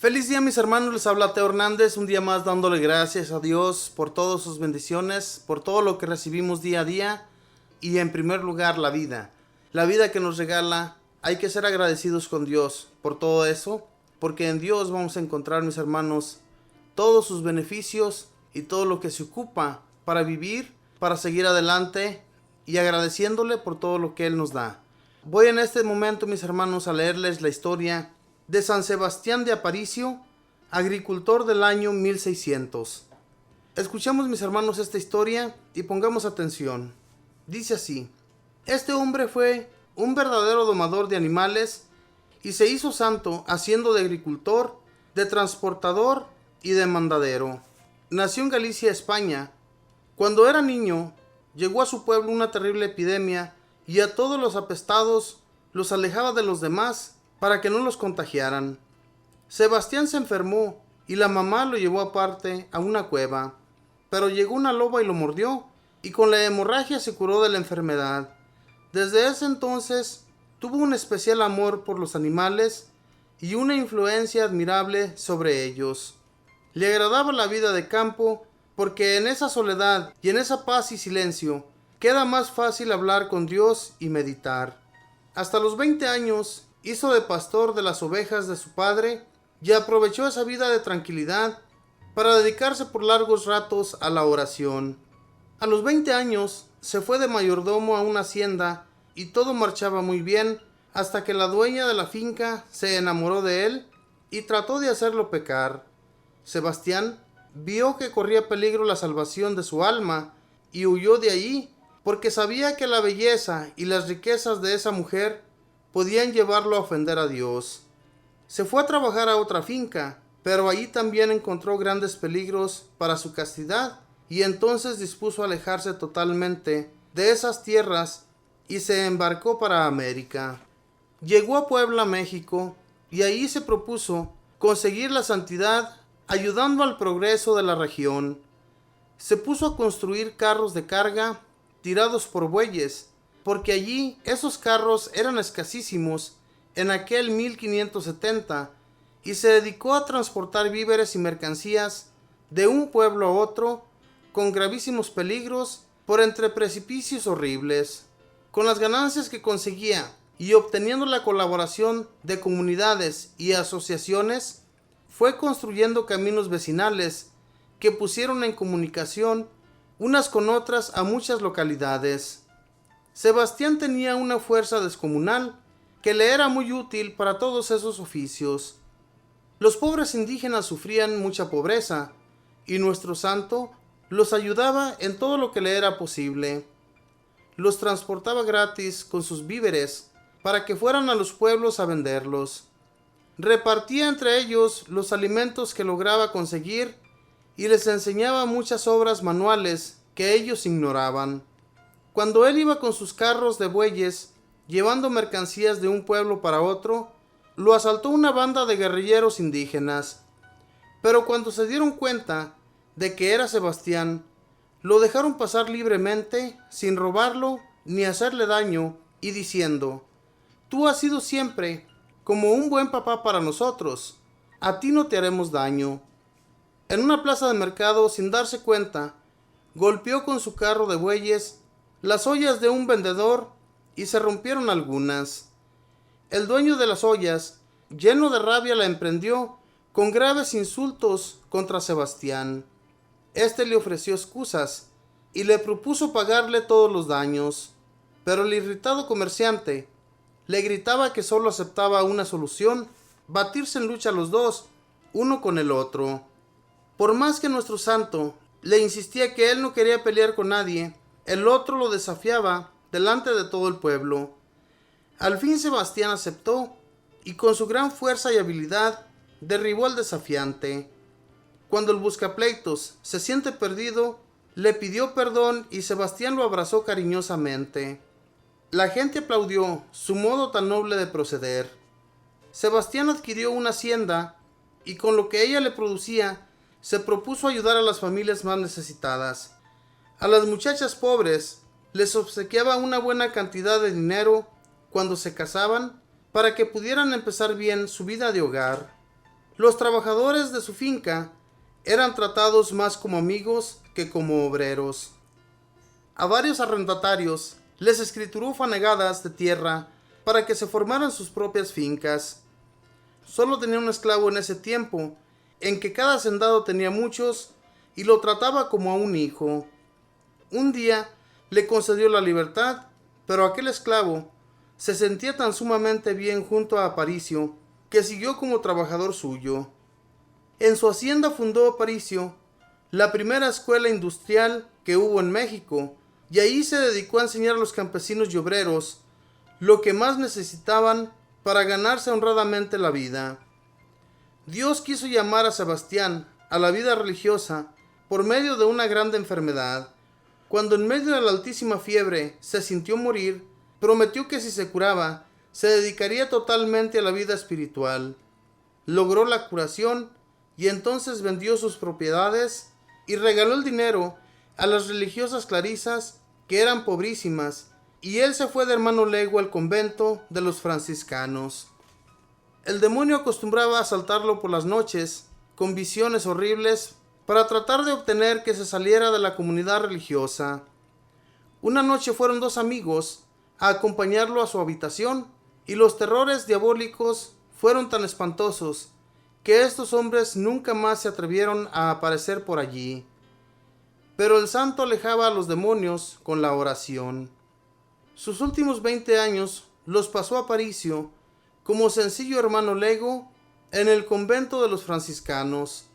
Feliz día, mis hermanos, les habla Teo Hernández, un día más dándole gracias a Dios por todas sus bendiciones, por todo lo que recibimos día a día y en primer lugar la vida que nos regala. Hay que ser agradecidos con Dios por todo eso, porque en Dios vamos a encontrar, mis hermanos, todos sus beneficios y todo lo que se ocupa para vivir, para seguir adelante y agradeciéndole por todo lo que Él nos da. Voy en este momento, mis hermanos, a leerles la historia de San Sebastián de Aparicio, agricultor del año 1600. Escuchamos, mis hermanos, esta historia y pongamos atención. Dice así: este hombre fue un verdadero domador de animales y se hizo santo haciendo de agricultor, de transportador y de mandadero. Nació en Galicia, España. Cuando era niño, llegó a su pueblo una terrible epidemia y a todos los apestados los alejaba de los demás para que no los contagiaran. Sebastián se enfermó y la mamá lo llevó aparte a una cueva, pero llegó una loba y lo mordió, y con la hemorragia se curó de la enfermedad. Desde ese entonces tuvo un especial amor por los animales y una influencia admirable sobre ellos. Le agradaba la vida de campo porque en esa soledad y en esa paz y silencio queda más fácil hablar con Dios y meditar. Hasta los 20 años hizo de pastor de las ovejas de su padre y aprovechó esa vida de tranquilidad para dedicarse por largos ratos a la oración. A los 20 años se fue de mayordomo a una hacienda y todo marchaba muy bien hasta que la dueña de la finca se enamoró de él y trató de hacerlo pecar. Sebastián vio que corría peligro la salvación de su alma y huyó de allí porque sabía que la belleza y las riquezas de esa mujer podían llevarlo a ofender a Dios. Se fue a trabajar a otra finca, pero allí también encontró grandes peligros para su castidad y entonces dispuso alejarse totalmente de esas tierras y se embarcó para América. Llegó a Puebla, México, y allí se propuso conseguir la santidad ayudando al progreso de la región. Se puso a construir carros de carga tirados por bueyes, porque allí esos carros eran escasísimos en aquel 1570, y se dedicó a transportar víveres y mercancías de un pueblo a otro con gravísimos peligros por entre precipicios horribles. Con las ganancias que conseguía y obteniendo la colaboración de comunidades y asociaciones, fue construyendo caminos vecinales que pusieron en comunicación unas con otras a muchas localidades. Sebastián tenía una fuerza descomunal que le era muy útil para todos esos oficios. Los pobres indígenas sufrían mucha pobreza y nuestro santo los ayudaba en todo lo que le era posible. Los transportaba gratis con sus víveres para que fueran a los pueblos a venderlos. Repartía entre ellos los alimentos que lograba conseguir y les enseñaba muchas obras manuales que ellos ignoraban. Cuando él iba con sus carros de bueyes, llevando mercancías de un pueblo para otro, lo asaltó una banda de guerrilleros indígenas. Pero cuando se dieron cuenta de que era Sebastián, lo dejaron pasar libremente, sin robarlo ni hacerle daño, y diciendo: tú has sido siempre como un buen papá para nosotros, a ti no te haremos daño. En una plaza de mercado, sin darse cuenta, golpeó con su carro de bueyes las ollas de un vendedor y se rompieron algunas. El dueño de las ollas, lleno de rabia, la emprendió con graves insultos contra Sebastián. Este le ofreció excusas y le propuso pagarle todos los daños, pero el irritado comerciante le gritaba que solo aceptaba una solución: batirse en lucha los dos, uno con el otro. Por más que nuestro santo le insistía que él no quería pelear con nadie, el otro lo desafiaba delante de todo el pueblo. Al fin Sebastián aceptó y con su gran fuerza y habilidad derribó al desafiante. Cuando el buscapleitos se siente perdido, le pidió perdón y Sebastián lo abrazó cariñosamente. La gente aplaudió su modo tan noble de proceder. Sebastián adquirió una hacienda y con lo que ella le producía se propuso ayudar a las familias más necesitadas. A las muchachas pobres les obsequiaba una buena cantidad de dinero cuando se casaban para que pudieran empezar bien su vida de hogar. Los trabajadores de su finca eran tratados más como amigos que como obreros. A varios arrendatarios les escrituró fanegadas de tierra para que se formaran sus propias fincas. Solo tenía un esclavo en ese tiempo, en que cada hacendado tenía muchos y lo trataba como a un hijo. Un día le concedió la libertad, pero aquel esclavo se sentía tan sumamente bien junto a Aparicio que siguió como trabajador suyo. En su hacienda fundó Aparicio la primera escuela industrial que hubo en México, y ahí se dedicó a enseñar a los campesinos y obreros lo que más necesitaban para ganarse honradamente la vida. Dios quiso llamar a Sebastián a la vida religiosa por medio de una grande enfermedad. Cuando en medio de la altísima fiebre se sintió morir, prometió que si se curaba, se dedicaría totalmente a la vida espiritual. Logró la curación y entonces vendió sus propiedades y regaló el dinero a las religiosas clarisas, que eran pobrísimas, y él se fue de hermano legua al convento de los franciscanos. El demonio acostumbraba a asaltarlo por las noches con visiones horribles para tratar de obtener que se saliera de la comunidad religiosa. Una noche fueron dos amigos a acompañarlo a su habitación, y los terrores diabólicos fueron tan espantosos que estos hombres nunca más se atrevieron a aparecer por allí. Pero el santo alejaba a los demonios con la oración. Sus últimos 20 años los pasó Aparicio como sencillo hermano lego en el convento de los franciscanos.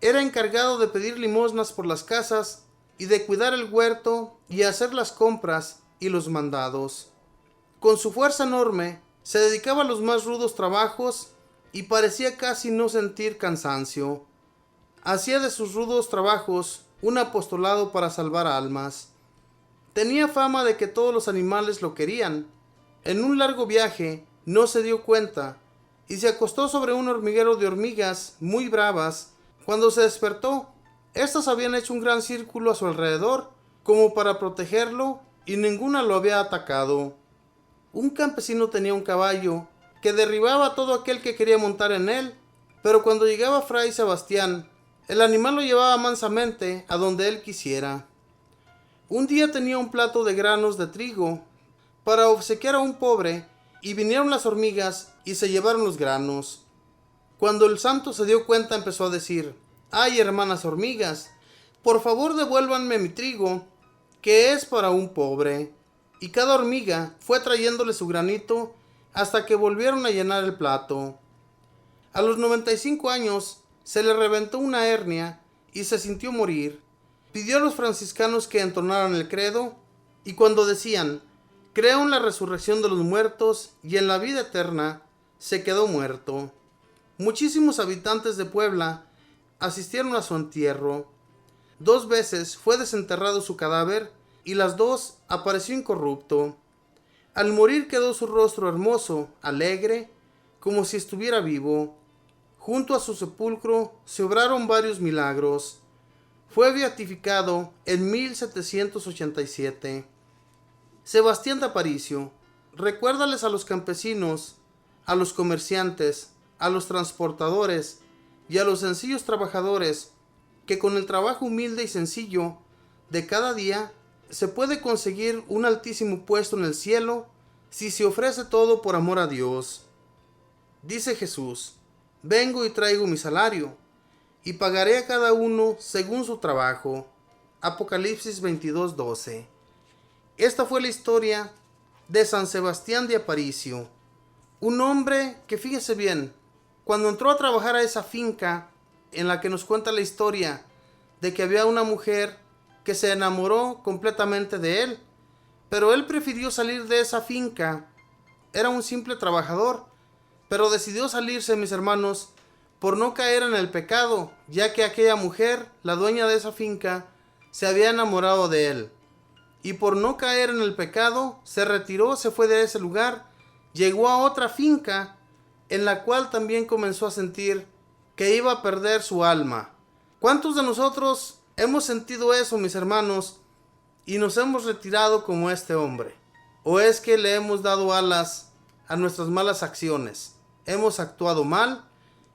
Era encargado de pedir limosnas por las casas y de cuidar el huerto y hacer las compras y los mandados. Con su fuerza enorme se dedicaba a los más rudos trabajos y parecía casi no sentir cansancio. Hacía de sus rudos trabajos un apostolado para salvar almas. Tenía fama de que todos los animales lo querían. En un largo viaje no se dio cuenta y se acostó sobre un hormiguero de hormigas muy bravas. Cuando se despertó, estas habían hecho un gran círculo a su alrededor como para protegerlo y ninguna lo había atacado. Un campesino tenía un caballo que derribaba a todo aquel que quería montar en él, pero cuando llegaba Fray Sebastián, el animal lo llevaba mansamente a donde él quisiera. Un día tenía un plato de granos de trigo para obsequiar a un pobre, y vinieron las hormigas y se llevaron los granos. Cuando el santo se dio cuenta, empezó a decir: «Ay, hermanas hormigas, por favor devuélvanme mi trigo, que es para un pobre». Y cada hormiga fue trayéndole su granito hasta que volvieron a llenar el plato. A los 95 años se le reventó una hernia y se sintió morir. Pidió a los franciscanos que entonaran el credo, y cuando decían: «Creo en la resurrección de los muertos y en la vida eterna», se quedó muerto. Muchísimos habitantes de Puebla asistieron a su entierro. 2 veces fue desenterrado su cadáver y las 2 apareció incorrupto. Al morir quedó su rostro hermoso, alegre, como si estuviera vivo. Junto a su sepulcro se obraron varios milagros. Fue beatificado en 1787. Sebastián de Aparicio, recuérdales a los campesinos, a los comerciantes, a los transportadores y a los sencillos trabajadores que con el trabajo humilde y sencillo de cada día se puede conseguir un altísimo puesto en el cielo si se ofrece todo por amor a Dios. Dice Jesús: «Vengo y traigo mi salario, y pagaré a cada uno según su trabajo». Apocalipsis 22:12. Esta fue la historia de San Sebastián de Aparicio, un hombre que, fíjese bien, cuando entró a trabajar a esa finca en la que nos cuenta la historia de que había una mujer que se enamoró completamente de él, pero él prefirió salir de esa finca. Era un simple trabajador, pero decidió salirse, mis hermanos, por no caer en el pecado, ya que aquella mujer, la dueña de esa finca, se había enamorado de él. Y por no caer en el pecado, se retiró, se fue de ese lugar, llegó a otra finca, en la cual también comenzó a sentir que iba a perder su alma. ¿Cuántos de nosotros hemos sentido eso, mis hermanos, y nos hemos retirado como este hombre? ¿O es que le hemos dado alas a nuestras malas acciones? Hemos actuado mal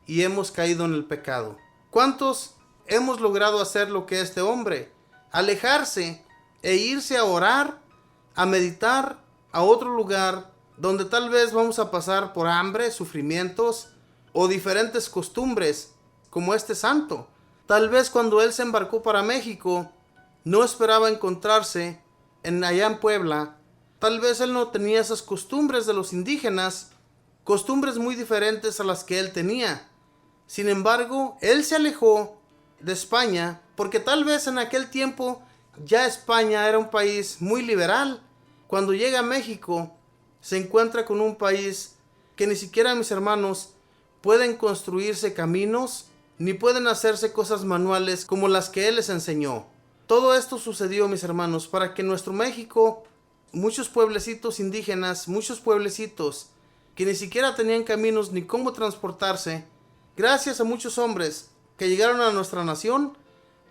y hemos caído en el pecado. ¿Cuántos hemos logrado hacer lo que este hombre? Alejarse e irse a orar, a meditar a otro lugar donde tal vez vamos a pasar por hambre, sufrimientos o diferentes costumbres como este santo. Tal vez cuando él se embarcó para México no esperaba encontrarse allá en Puebla. Tal vez él no tenía esas costumbres de los indígenas, costumbres muy diferentes a las que él tenía. Sin embargo, él se alejó de España porque tal vez en aquel tiempo ya España era un país muy liberal. Cuando llega a México, se encuentra con un país que ni siquiera, mis hermanos, pueden construirse caminos ni pueden hacerse cosas manuales como las que él les enseñó. Todo esto sucedió, mis hermanos, para que en nuestro México muchos pueblecitos indígenas, muchos pueblecitos que ni siquiera tenían caminos ni cómo transportarse, gracias a muchos hombres que llegaron a nuestra nación,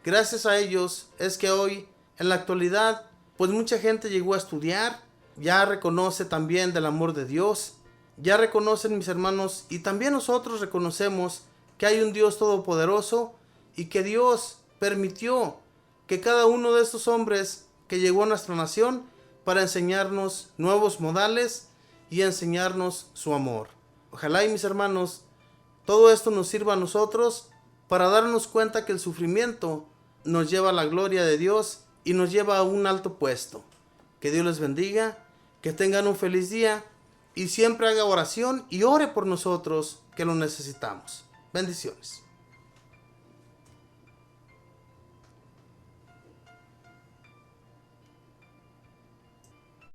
gracias a ellos es que hoy, en la actualidad, pues mucha gente llegó a estudiar, ya reconoce también del amor de Dios, ya reconocen, mis hermanos, y también nosotros reconocemos que hay un Dios todopoderoso y que Dios permitió que cada uno de estos hombres que llegó a nuestra nación para enseñarnos nuevos modales y enseñarnos su amor. Ojalá, y mis hermanos, todo esto nos sirva a nosotros para darnos cuenta que el sufrimiento nos lleva a la gloria de Dios y nos lleva a un alto puesto. Que Dios les bendiga, que tengan un feliz día y siempre haga oración y ore por nosotros que lo necesitamos. Bendiciones.